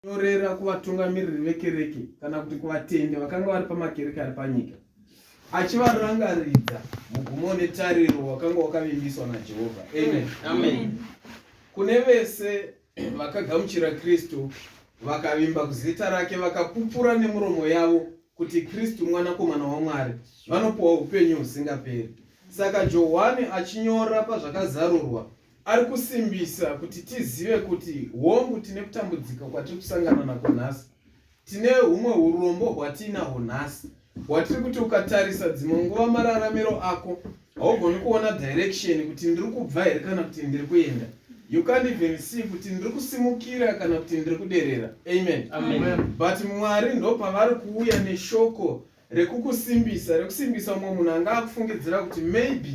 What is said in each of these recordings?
Norera kuvatungamiriri vekereke kana kuti kuvatende vakanga vari pamakereke ari panyika, achivarangaridza mugumo netariro wakanga wakavimbiswa naJehovha. Amen. Amen. Kune vese vakagamuchira Kristu vakavimba kuzita rake vakapupura nemuromo yavo kuti Kristu mwanakomana waMwari, vanopiwa upenyu husingaperi. Saka Johani achinyora pazvakazarurwa ari kusimbisa kuti tizive kuti hongu tine kutambudzika kwatiri kusangana nako nhasi, tine humwe urombo hwatinahwo nhasi hwatiri kuti ukatarisa dzimwe nguva mararamiro ako haugoni kuona direction kuti ndiri kubva here kana kuti ndiri kuenda. You can't even see kuti ndiri kusimukira kana kuti ndiri kuderera. Amen. Amen. But Mwari ndo pavari kuuya neshoko rekusimbisa umwe munhu anga akufungidzira kuti maybe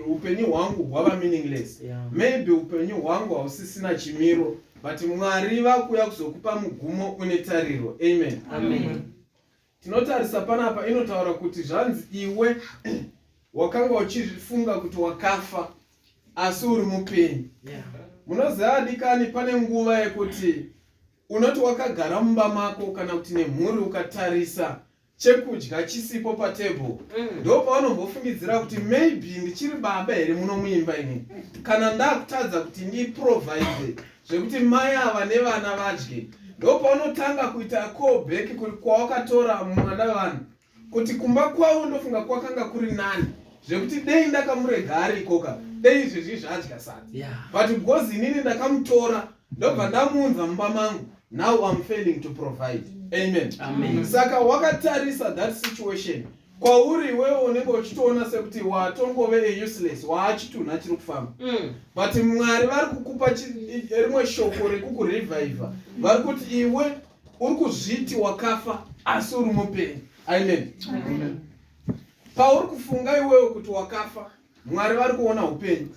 upenyu hwangu hwava meaningless. Maybe upenyu hwangu hausisina chimiro, but Mwari vakuya kuzokupa mugumo une tariro. Amen. Amen. Tinotarisa panapa inotaura kuti zvanzi iwe wakanga uchifunga kuti wakafa asi uri mupenyu. Munoziva adikani, pane nguva yekuti unoti wakagara mumba mako kana kuti nemhuri ukatarisa chekudya chisipo patebhuru, ndo paunombofungidzira kuti maybe ndichiri baba here muno muimba ini, kana ndakutadza kuti ndiprovide zvekuti mai ava nevana vadye. Ndo paunotanga kuita callback kwawakatora mwana vanhu kuti kumba kwavo ndofunga kwakanga kuri nani, zvekuti dei ndakamurega ari ikoka dei izvezvi zvadya sadza, but because inini ndakamutora ndobva ndamuunza mumba mangu, now I'm failing to provide. Amen. Amen. Saka wakatarisa that situation kwauri wewe unenge uchitoona sekuti watongove useless, waachitunha chiri kufamba. But Mwari vari kukupa rimwe shoko rekukureviva. Vari kuti iwe uri kuzviti wakafa asi uri mupenyu. Amen. Amen. Pauri kufunga iwewe kuti wakafa, Mwari vari kuona upenyu.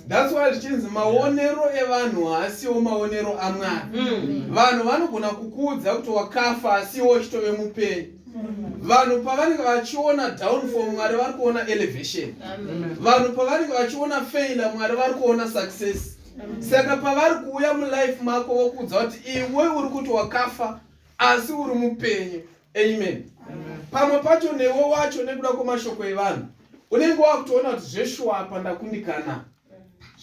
That's why zvichinzi maonero evanhu haasiwo maonero aMwari. Vanhu vanogona kukuudza kuti wakafa asiwo chitove mupenyu. Vanhu pavanenge vachiona downfall, Mwari vari kuona elevation. Vanhu pavanenge vachiona failure, Mwari vari kuona success. Saka pavari kuuya mulife mako vokuudza kuti iwe uri kuti wakafa asi uri mupenyu. Amen. Pamwe pacho newe wacho nekuda kwemashoko evanhu unenge wakutoona kuti zveshuwa apa ndakundikana,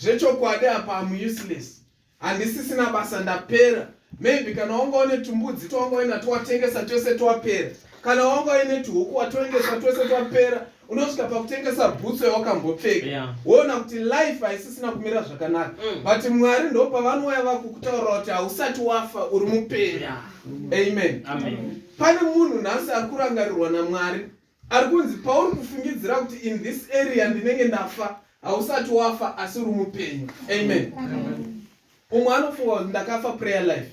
zvechokwadi apa am useless, handisisina basa ndapera. Maybe kana wanga une tumbudzi twanga uinato watengesa twese twapera, kana wanga uine tuhuku watengesa twese twapera, unosvika pakutengesa bhutsu yawakambopfeka, woona kuti life haisisina kumira zvakanaka. But Mwari ndo pavanouya vakukutaura kuti hausati wafa uri mupenyu. Amen. Amen. Pane munhu nhasi ari kurangarirwa naMwari, ari kunzi pauri kufungidzira kuti in this area ndinenge ndafa, hausati wafa asi uri mupenyu. Amen. Umwe anofunga kuti ndakafa prayer life.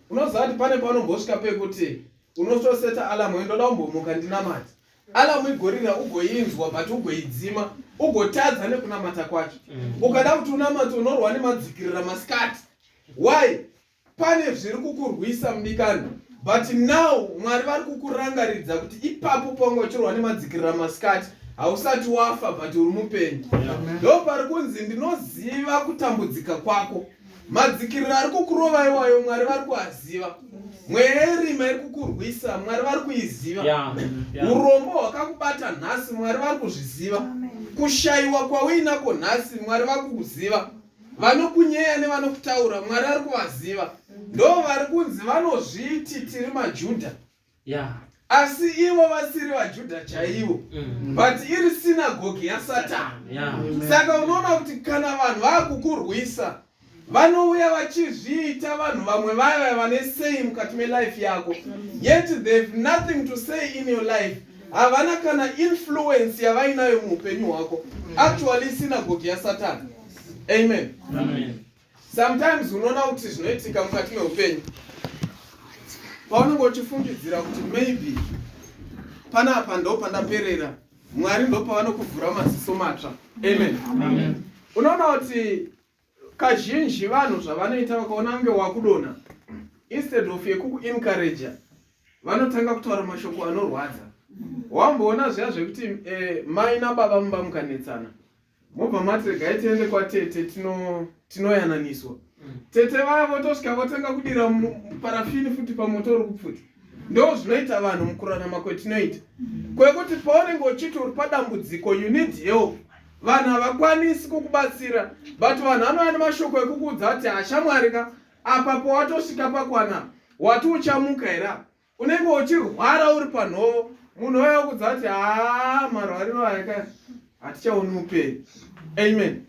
Unoziva kuti pane paunombosvika pekuti unotoseta alamu, ndoda kumbomuka ndinamata. Alamu igorira ugoinzwa but ugoidzima, ugotadza nekunamata kwacho. Ukada kuti unamata unorwa nemadzikirira masikati. Why? Pane zviri kukurwisa mudikani. But now Mwari vari kukurangaridza kuti ipapo panga uchirwa nemadzikirira masikati hausati wafa but uri mupenyu. Ndo pari kunzi ndinoziva kutambudzika kwako. Madzikirira ari kukurova iwayo Mwari vari kuaziva. Mwerima iri kukurwisa Mwari vari kuiziva. Urombo hwakakubata nhasi Mwari vari kuzviziva. Kushayiwa kwauinako nhasi Mwari vari kukuziva. Vanokunyeya nevanokutaura Mwari ari kuvaziva. Ndo vari kunzi vanozviti tiri maJudha, asi ivo vasiri vaJudha chaivo, but iri sinagogi yaSatani. Saka unoona kuti kana vanhu vakukurwisa vanouya vachizviita vanhu vamwe vaya vane sei mukati melife yako, yet they have nothing to say in your life. Havana kana influence yavainayo muupenyu hwako. Actually sinagogi yaSatani. Amen. Amen. Sometimes unoona kuti zvinoitika mukati meupenyu, paunenge uchifungidzira kuti maybe panapa ndo pandaperera, Mwari ndo pavanokuvhura maziso matsva. Amen. Amen. Unoona kuti kazhinji vanhu zvavanoita vakaona kunge wakudonha, instead of yekukuencourage vanotanga kutaura mashoko anorwadza. Wamboona zviya zvekuti mai nababa mumba mukanetsana, mobva mati regai tiende kwatete tinoyananiswa. tete vaya votosvika votenga kudira parafini futi pamoto uri kupfuta. Ndo zvinoita vanhu mukurarama kwetinoita. Kwekuti paunenge uchiti uri padambudziko, you need help, vanhu havakwanisi kukubatsira, but vanhu vanova nemashoko ekukuudza kuti hashamwarika, apa pawatosvika pakwana wati uchamuka here, unenge uchirwara uri panhovo, munhu waya kudza kuti marwariro aya hatichaoni mupenyu. Amen.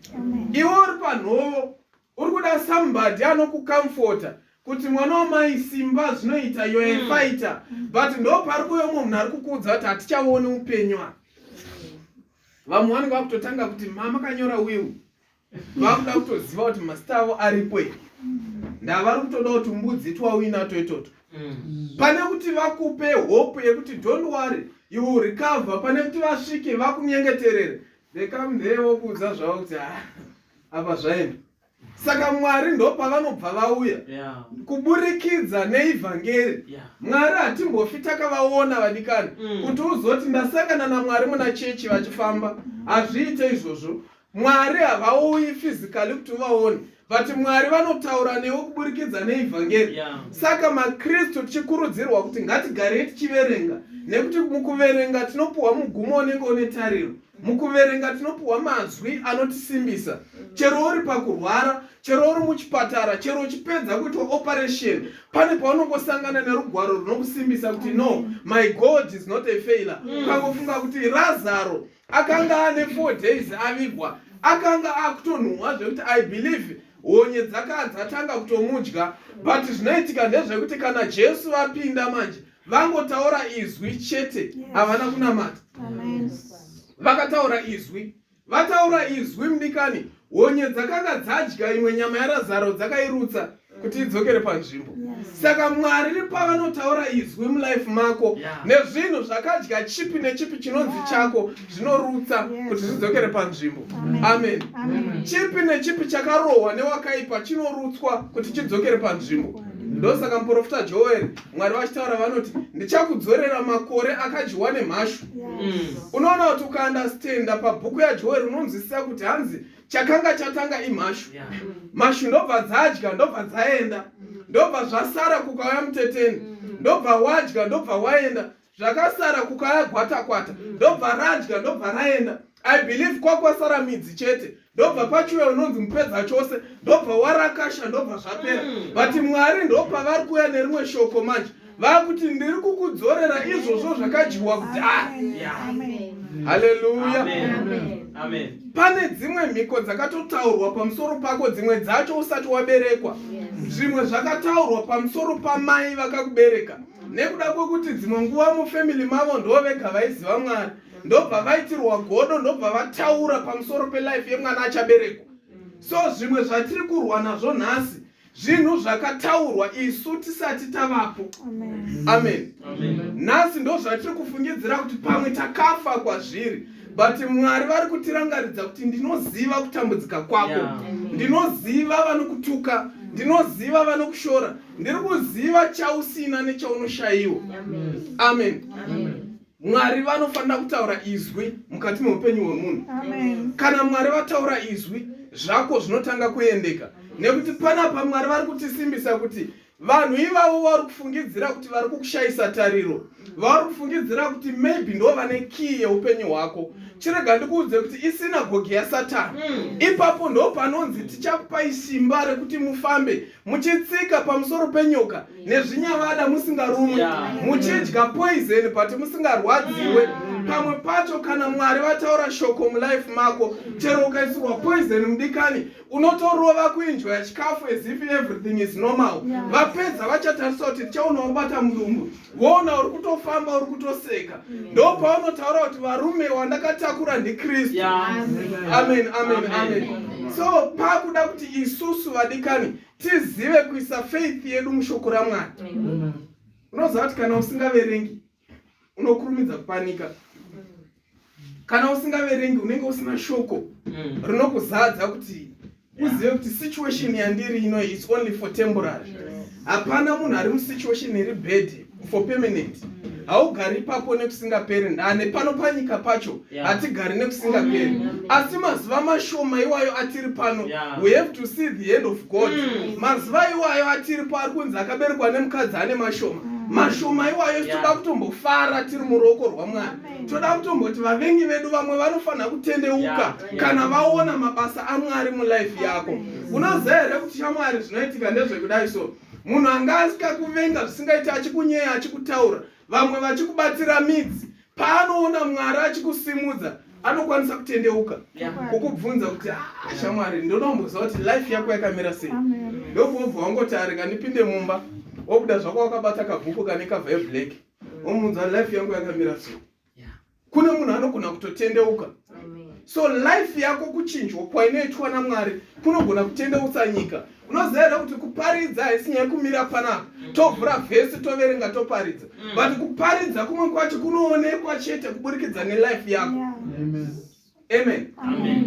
Iwe uri panhovo, uri kuda somebody anokucomforta kuti mwana wamai simba zvinoita, you are a fighter, but ndo pari kuuya munhu ari kukuudza kuti hatichaoni upenyu. Vamwe vanenge vakutotanga kuti mama kanyora will, vakuda kutoziva kuti masita avo aripo. Ndavari kutoda kuti mbudzi twawina toitoto. Pane kuti vakupe hope yekuti don't worry, you will recover. Pane kuti vasvike vakunyengeterere, they come there vokuudza zvavo kuti apa zvaenda. Saka Mwari ndo pavanobva vauya kuburikidza neivhangeri. Mwari hatimbofi takavaona vadikani kuti uzoti ndasangana naMwari muna chechi vachifamba, hazviite izvozvo. Mwari havauyi physically kuti uvaone, but Mwari vanotaura newe kuburikidza neivhangeri. Saka maKristu tichikurudzirwa kuti ngatigarei tichiverenga, nekuti mukuverenga tinopuwa mugumo unenge une tariro. Mukuverenga tinopuwa mazwi anotisimbisa. Chero uri pakurwara, chero uri muchipatara, chero uchipedza kuitwa operation, pane paunongosangana nerugwaro runokusimbisa kuti no, my God is not a failure. Ukangofunga kuti Lazaro akanga ane 4 days avigwa, akanga akutonhuwa zvekuti I believe honye dzakadzatanga kutomudya, but zvinoitika ndezvekuti kana Jesu vapinda manje vangotaura izwi chete, havana kunamata. Vakataura izwi, vataura izwi mudikani, honye dzakanga dzadya imwe nyama yaRazaro dzakairutsa kuti idzokere panzvimbo. Saka Mwari pavanotaura izwi mulife mako, nezvinhu zvakadya chipi nechipi chinonzi chako zvinorutsa kuti zvidzokere panzvimbo. Amen. Chipi nechipi chakarohwa newakaipa chinorutswa kuti chidzokere panzvimbo. Ndosaka muprofita Joel Mwari vachitaura vanoti ndichakudzorera makore akadyiwa nemhashu. Unoona kuti ukaandastenda pabhuku yaJoel unonzwisisa kuti hanzi chakanga chatanga imhashu. Mhashu ndobva dzadya, ndobva dzaenda, ndobva zvasara kukauya muteteni, ndobva wadya, ndobva waenda, zvakasara kukauya gwatakwata, ndobva radya, ndobva raenda. I believe kwakwasara midzi chete, ndobva pachiwe unonzi mupedza chose, ndobva warakasha, ndobva zvapera. But Mwari ndopavari kuuya nerimwe shoko manje, vakuti ndiri kukudzorera izvozvo zvakadyiwa kudhaya. Haleluya. Amen. Pane dzimwe mhiko dzakatotaurwa pamusoro pako, dzimwe dzacho usati waberekwa. Zvimwe zvakataurwa pamusoro pamai vakakubereka. Nekuda kwekuti dzimwe nguva mufamily mavo ndo vega vaiziva Mwari, ndobva vaitirwa godo, ndobva vataura pamusoro pelife yemwana achaberekwa. So zvimwe zvatiri kurwa nazvo nhasi, zvinhu zvakataurwa isu tisati tavapo. Amen. Nhasi ndo zvatiri kufungidzira kuti pamwe takafa kwazviri, but Mwari vari kutirangaridza kuti ndinoziva kutambudzika kwako, ndinoziva vanokutuka, ndinoziva vanokushora, ndiri kuziva chausina nechaunoshayiwa. Amen. Mwari vanofanira kutaura izwi mukati meupenyu hwemunhu. Kana Mwari vataura izwi, zvako zvinotanga kuendeka. Nekuti panapa Mwari vari kutisimbisa kuti vanhu ivavo vari kufungidzira kuti vari kukushayisa tariro, vari kufungidzira kuti maybe ndo vane key yeupenyu hwako. Chirega ndikuudze kuti isinagogi yaSatani. Ipapo ndo panonzi tichakupai simba rekuti mufambe muchitsika pamusoro penyoka nezvinyavada musingarumwi, muchidya poison but musingarwadziwe. Pamwe pacho kana Mwari vataura shoko mulife mako, chero ukaisirwa poison mudikani, unotorova kuenjoya chikafu as if everything is normal. Vapedza vachatarisa kuti tichaona ubata mudumbu, voona uri kutofamba uri kutoseka. Ndo paunotaura kuti varume wandakatakura ndiKristu. Amen. So pakuda kuti isusu vadikani tizive kuisa faith yedu mushoko raMwari. Unoziva kuti kana usingaverengi unokurumidza kupanika. Kana usingaverengi unenge usina shoko rinokuzadza kuti uzive kuti situation yandiri ino is only for temporary. Hapana munhu ari musituation iri bad for permanent. haugari papo nekusingaperi. Ndane pano panyika pacho hatigari nekusingaperi. Asi mazuva mashoma iwayo atiri pano, we have to see the end of God. Mazuva iwayo atiri pari kunzi akaberekwa nemukadzi ane mashoma. Mashoma iwayo toda kutombofara tiri muruoko rwaMwari. Toda kutomboti vavengi vedu vamwe vanofanira kutendeuka kana vaona mabasa aMwari mulife yako. Unoziva here kuti shamwari zvinoitika ndezvekudai so. Munhu anga asikakuvenga zvisingaiti achikunyeya achikutaura, vamwe vachikubatira midzi, paanoona Mwari achikusimudza, anokwanisa kutendeuka. Kukubvunza kuti shamwari ndonomboziva kuti life yako yakamira sei. Ndobvobva wangoti areka ndipinde mumba, wobuda zvako wakabata kabhuku kane cover yeblack. Womunza life yangu yakamira sei. Kune munhu anogona kutotendeuka. So life yako kuchinjwa kwainoitwa naMwari kunogona kutendeutsa nyika. Unoziva here kuti kuparidza haisinyaya kumira panapa. Tovhura vhesi toverenga toparidza. But kuparidza kumwe kwacho kunoonekwa chete kuburikidza nelife yako. Amen.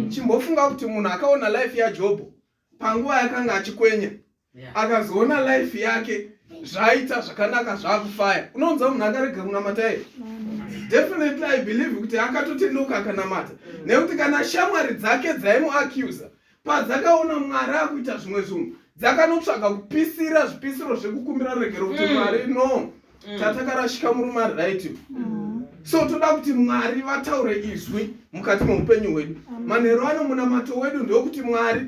Chimbofunga kuti munhu akaona life yaJobho panguva yakanga achikwenya, akazoona life yake zvaita zvakanaka zvakufaya. Unonzwa munhu akarega kunamata here? Definitely I believe kuti akatotendeuka akanamata. Nekuti kana shamwari dzake dzaimuaccusa, padzakaona Mwari akuita zvimwe zvinhu, dzakanotsvaga kupisira zvipisiro zvekukumbira regero kuti Mwari no, tatakarashika murume right. So toda kuti Mwari vataure izwi mukati muupenyu hwedu. Manheru ano munamato wedu ndokuti Mwari,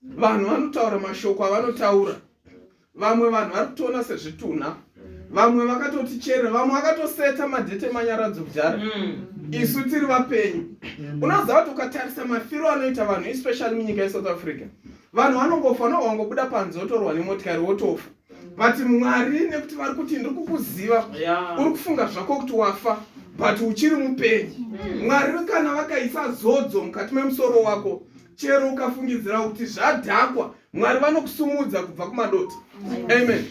vanhu vanotaura mashoko avanotaura. Vamwe vanhu vari kutoona sezvitunha, vamwe vakatoti chere, vamwe vakatoseta madhete manyaradzo kudhara. Isu tiri vapenyu. Unoziva kuti ukatarisa mafiro anoita vanhu especially munyika yeSouth Africa, vanhu vanongofa wangobuda panze wotorwa nemotikari wotofa. But Mwari nekuti vari kuti ndiri kukuziva, uri kufunga zvako kuti wafa but uchiri mupenyu. Mwari kana vakaisa zodzo mukati memusoro wako, chero ukafungidzira kuti zvadhakwa, Mwari vanokusumudza kubva kumadota. Amen.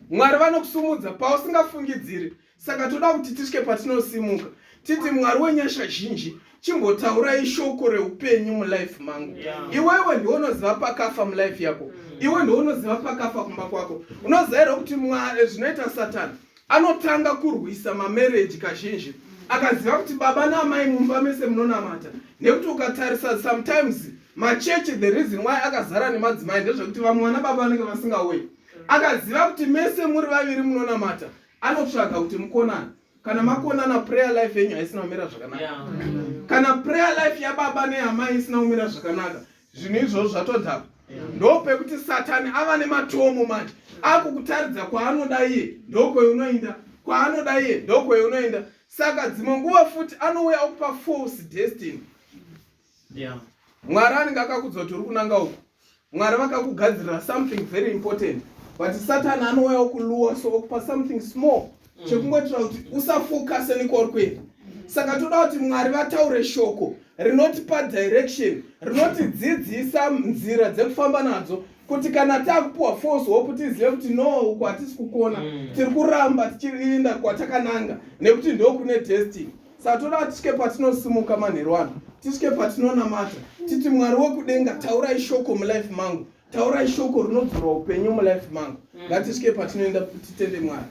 Mwari vanokusumudza pausingafungidziri. Saka toda kuti tisvike patinosimuka titi Mwari wenyasha zhinji, chimbotaurai shoko reupenyu mulife mangu. Iwewe ndiwe unoziva pakafa mulife yako. Iwe ndiwe unoziva pakafa kumba kwako. Unoziva here kuti Mwari zvinoita Satani anotanga kurwisa mamarriage kazhinji. Akaziva kuti baba naamai mumba mese munonamata. Nekuti ukatarisa sometimes machechi the reason why akazara nemadzimai ndezvekuti vamwe vana baba vanenge vasingauyi. Akaziva kuti mese muri vaviri munonamata, anotsvaga kuti mukonana. Kana makonana prayer life yenyu haisina kumira zvakanaka. Kana prayer life yababa neamai isina kumira zvakanaka, zvinhu izvozvo zvatodhaka. Ndopekuti Satani ava nematomo manje. Akukutaridza kwaanoda iye ndokweunoenda, kwaanoda iye ndokweunoenda. Saka dzimwe nguva futi anouya okupa false destiny. Mwari anenge akakudza kuti uri kunanga uku. Mwari vakakugadzirira something very important. But Satani anouya okuluwa so okupa something small. Chekungotira kuti usafocus nekwauri kuenda. Saka toda kuti Mwari vataure shoko rinotipa direction, rinotidzidzisa nzira dzekufamba nadzo, kuti kana takupuwa false hope tizive kuti no, uku hatisi kukona, tiri kuramba tichienda kwatakananga nekuti ndokune destiny. Saka toda kuti tisvike patinosimuka manheru ano, tisvike patinonamata, titi Mwari wekudenga, taurai shoko mulife mangu, taurai shoko rinodzora upenyu mulife mangu. Ngatisvike patinoenda titende Mwari.